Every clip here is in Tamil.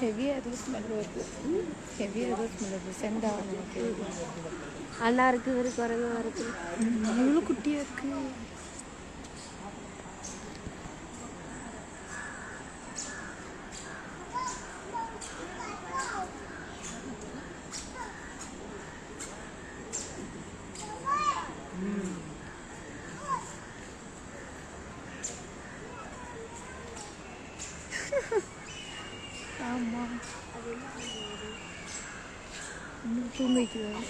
ஹெவியாக ஏதோ ஸ்மெல் வருது. ஹெவியாக ஏதோ ஸ்மெல் வருது. செண்டா நமக்கு அண்ணா இருக்குது ஒரு குரங்கு வருது. இவ்வளோ குட்டியாக இருக்குது. ஆமாம், இன்னும் தூங்க வைக்கிறது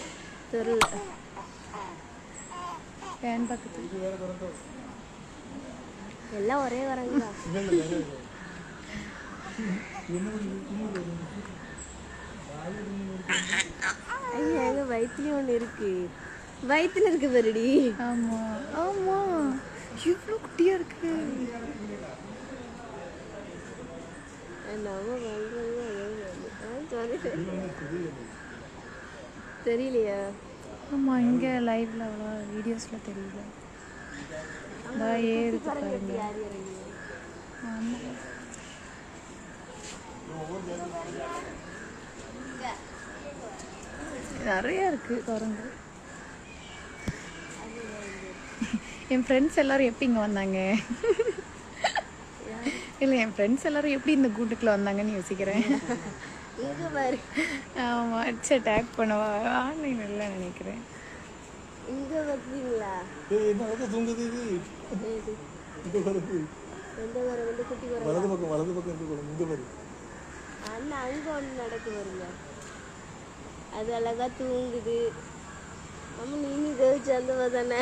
தெரியல. ஃபேன் பக்கத்து எல்லாம் ஒரே குரங்கு தான். ஐயா எங்க வயிற்றுலையும் ஒன்று இருக்கு. வயிற்றுல இருக்கு பெருடி. ஆமாம் ஆமாம், இவ்வளோ குட்டியாக இருக்கு. நம்ம தெரியலையா? ஆமாம், இங்கே லைவில் அவ்வளோ வீடியோஸில் தெரியல. ஏறுது பாருங்க. ஆமாம், நிறைய இருக்கு குரங்கு. என் ஃப்ரெண்ட்ஸ் எல்லாரும் எப்படி இங்கே வந்தாங்க? இல்லை, என் ஃப்ரெண்ட்ஸ் எல்லாரும் எப்படி இந்த கூட்டுக்குள்ள வந்தாங்கன்னு யோசிக்கிறேன். ஆமாம், சரி டேக் பண்ணவா? ஆன்லைன் இல்லை நினைக்கிறேன். இங்க வந்தீங்களா? தூங்குது. குட்டி வலது பக்கம் இங்க பாரு. அண்ணா அங்க ஒன்று நடக்கு வருங்க. அது அழகா தூங்குது. அம்மா நீங்க கவிச்சு அந்த தானே.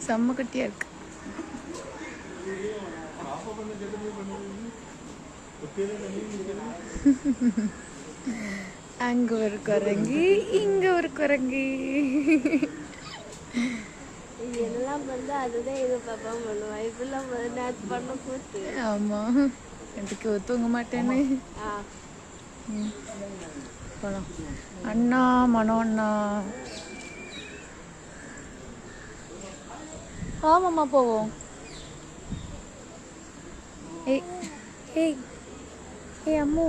செம்ம குட்டியா இருக்கு. அங்க ஒரு குரங்கு, இங்க ஒரு குரங்கு. இதெல்லாம் வந்து அதுதான் எங்க பாப்பா பண்ணுவா. இப்பெல்லாம் நேற்று பண்ண போட்டு. ஆமா, எனக்கு தூங்க மாட்டேன்னு. போலாம் அண்ணா, மனோ அண்ணா. ஆமாம்மா போவோம். ஏய் ஏய் ஏய் அம்மு.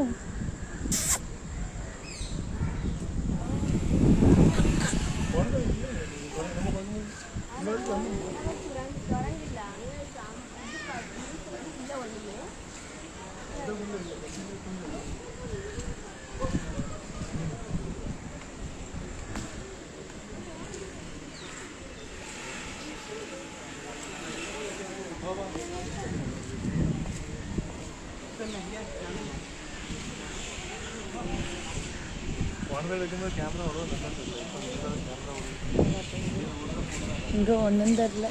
இங்க ஒன்றும் தெரியல.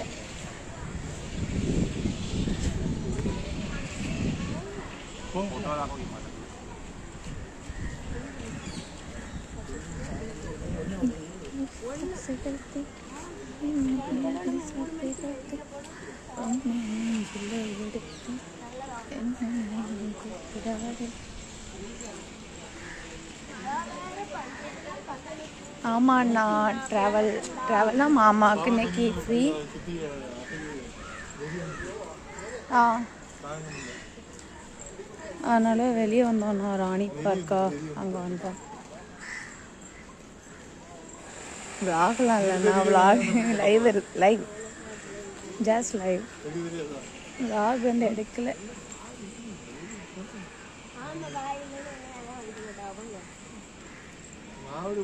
ஆமாண்ணா, ட்ராவல்னா மாமாவுக்கு இன்னைக்கு ஃப்ரீ. அதனால வெளியே வந்தோம்ண்ணா, ராணி பார்க்கா அங்கே வந்தோம். விளாக்லாம் இல்லைண்ணா, விளாக் லைவ் ஜாஸ் லைவ். விளாக் வந்து எடுக்கல.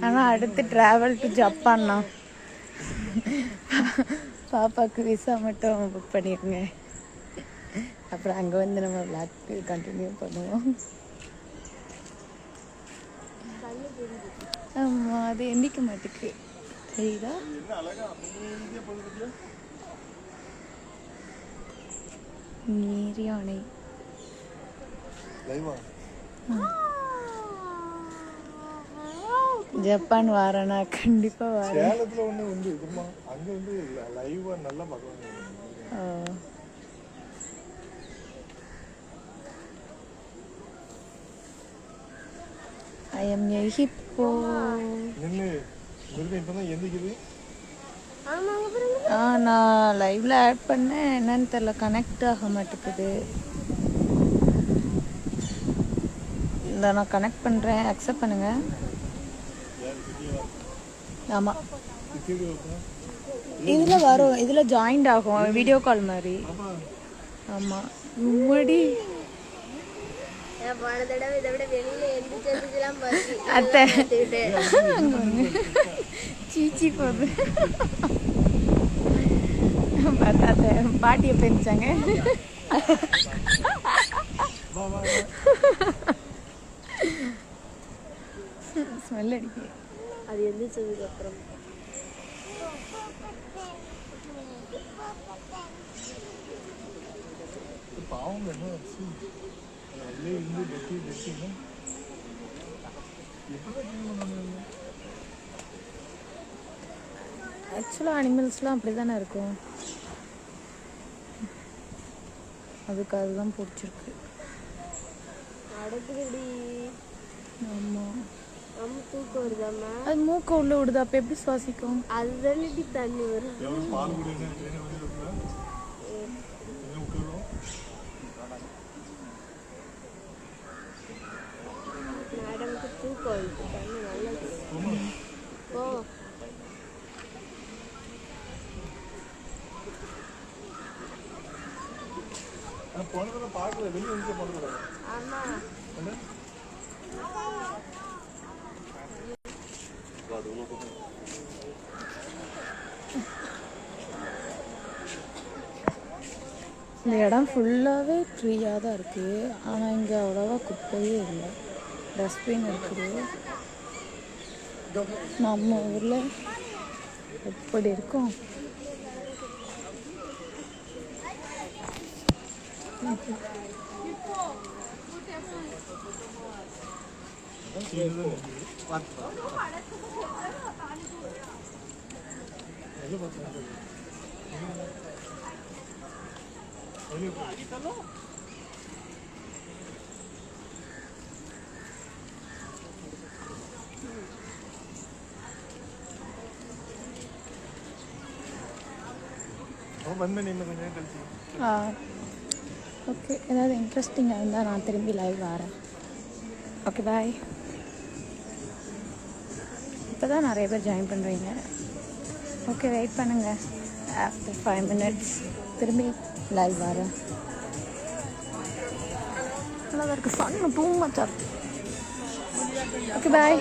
ஆனால் அடுத்து ட்ராவல் டு ஜப்பான்னா. பாப்பாவுக்கு விசா மட்டும் புக் பண்ணிடுங்க. அப்புறம் அங்கே வந்து நம்ம விளாக் கண்டினியூ பண்ணுவோம். ஆமாம், அது எந்திக்க மாட்டேக்கு தெரியுதா? நீர் யானை. லைவா ஜப்பான் வாரேனா கண்டிப்பா வரேன். சேலத்துல ஒண்ணு வந்து இதுமா அங்க வந்து லைவா நல்லா பார்க்கலாம். I M A hippo. நின்று மிருகம் இப்பதான் எந்திக்குது. நான் லைவ்ல ஆட் பண்ணேன், என்னன்னு தெரியல, கனெக்ட் ஆக மாட்டேங்குது. இந்த நான் கனெக்ட் பண்ணுறேன், அக்செப்ட் பண்ணுங்க. ஆமாம், இதில் வரும், இதில் ஜாயிண்ட் ஆகும் வீடியோ கால் மாதிரி. ஆமாம் முடி போன தடவை இதை விட வெளியில எந்திரிச்சதுக்கெல்லாம் அத்தை சீச்சி போகுது. பார்த்தாத்த பாட்டி எப்போ இருந்துச்சாங்க? ஸ்மெல் அடிக்கு. அது எந்திரிச்சதுக்கு அப்புறம் பாவம் என்ன இருந்து டெட்டி டெட்டின்னு ஆக்சுவலாக அனிமல்ஸ்லாம் அப்படி தானே இருக்கும், அதுக்கு அதுதான் பிடிச்சிருக்கு. அடுத்தபடி ஆமாம், நம்ம தூக்கம் வருதாம்மா? அது மூக்க உள்ள விடுது, அப்போ எப்படி சுவாசிக்கும்? அதுதான் தண்ணி வரும். பால் குடிக்கிறேன். மேடம்க்கு தூக்கம் வருது, தண்ணி நல்லா ஓ போனதுல பார்க்கல, வெளியே வந்து போனதுல. ஆமா இந்த இடம் ஃபுல்லாகவே ட்ரீயாக தான் இருக்குது, ஆனால் இங்கே அவ்வளோவா குப்பையே இல்லை. டஸ்ட்பின் இருக்குது. நம்ம ஊரில் எப்படி இருக்கும்? ஓகே, ஏதாவது இன்ட்ரெஸ்டிங்காக இருந்தால் நான் திரும்பி லைவ் வரேன். Okay bye. இப்போ தான் நிறைய பேர் ஜாயின் பண்ணுறீங்க. ஓகே வெயிட் பண்ணுங்கள், ஆஃப்டர் 5 minutes திரும்பி லைவ் வரேன். நல்லா இருக்குது, சன்னு டூ மச். Okay bye.